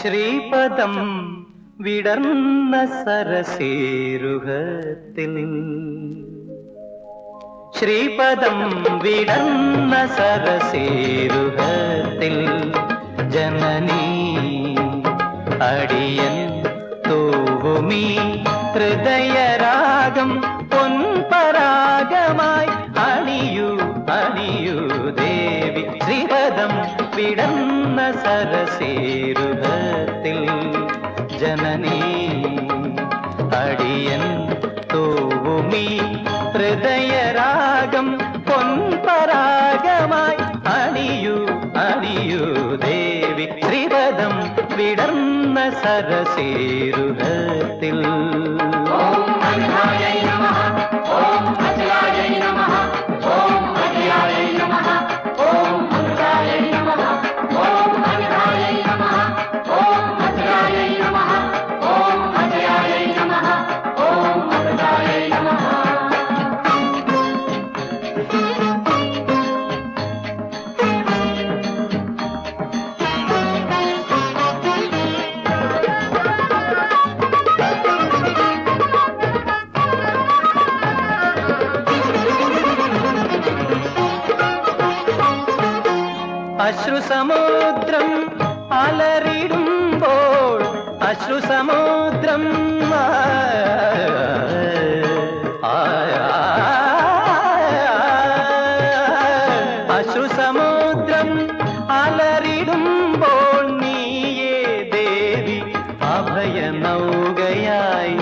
ശ്രീപദം വിടർന്ന സരസേരുഹത്തിൽ ശ്രീപദം വിടർന്ന സരസേരുഹത്തിൽ ജനനീ അടിയൻ തൂവുമീ ഹൃദയരാഗം പൊൻപരാഗമായി അണിയൂ അണിയൂ ദേവി ശ്രീപദം വിടർന്ന സരസേരുഹത്തിൽ ജനനീ അടിയൻ തൂവുമീ ഹൃദയരാഗം പൊൻപരാഗമായി അണിയൂ അണിയൂ ദേവി ശ്രീപദം വിടർന്ന സരസേരുഹത്തിൽ അശ്രുസമുദ്രം അലറിടുമ്പോൾ അശ്രുസമുദ്രം അശ്രുസമുദ്രം അലറിടുമ്പോൾ നീയേ ദേവി അഭയനൗകയായി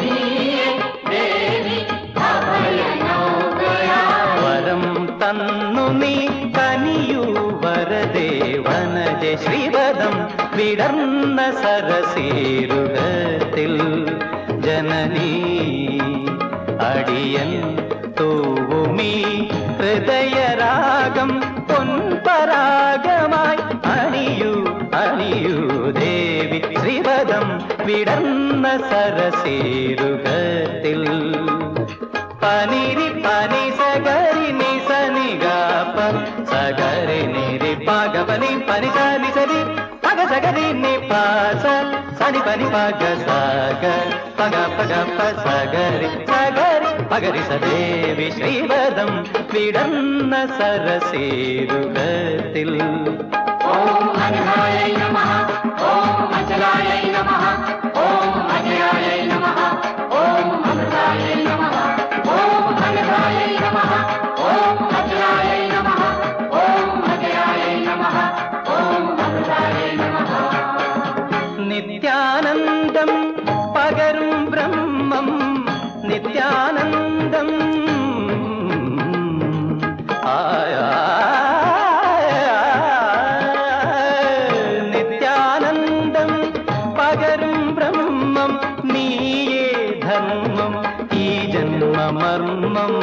വരം തന്നു നീ കനിയൂ വരദേ വനജ ശ്രീപദം വിടർന്ന സരസേരുഹത്തിൽ ജനനീ അടിയൻ തൂവുമീ ഹൃദയരാഗം പൊൻപരാഗമായി അണിയൂ അണിയൂ ദേവി ശ്രീപദം വിടർന്ന സരസേരുഹത്തിൽ പനിരി പനി സഗരി നിസ നിഗാപ സഗരി നിരി പഗ പനി പനി സനി സരി പഗ സഗരി നി പാസ സനി പനി പഗ സഗ പഗ പഗ പ സഗരി സഗരി പഗരി സദേവി ശ്രീപദം വിടർന്ന സരസേരുഹത്തിൽ ഓം അനഘായൈ നമഃ ഓം അചലായൈ നമഃ ഓം അജയായൈ നമഃ ഓം അമൃതായൈ നമഃ ഓം അനഘായൈ നമഃ ഓം അചലായൈ നമഃ ഓം അജയായൈ നമഃ ഓം അമൃതായൈ നമഃ. നിത്യാനന്ദം പകരും ബ്രഹ്മം നിത്യാനന്ദം നിത്യാനന്ദം പകരും ബ്രഹ്മം നീയേ ധർമ്മം ഈ ജന്മമർമ്മം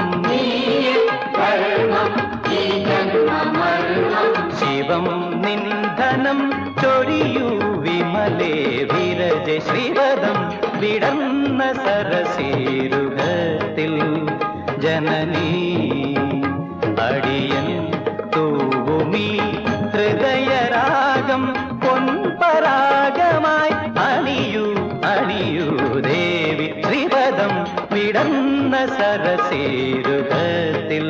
ശിവം നിന്ധനം ചൊരിയൂ വിമലേ വിരജ ശ്രീപദം വിടർന്ന സരസേരുഹത്തിൽ ജനനീ അടിയൻ തൂവുമീ ഹൃദയരാഗം പൊൻപരാഗമായി അണിയൂ അണിയൂ ദേവി ശ്രീപദം വിടർന്ന സരസേരുഹത്തിൽ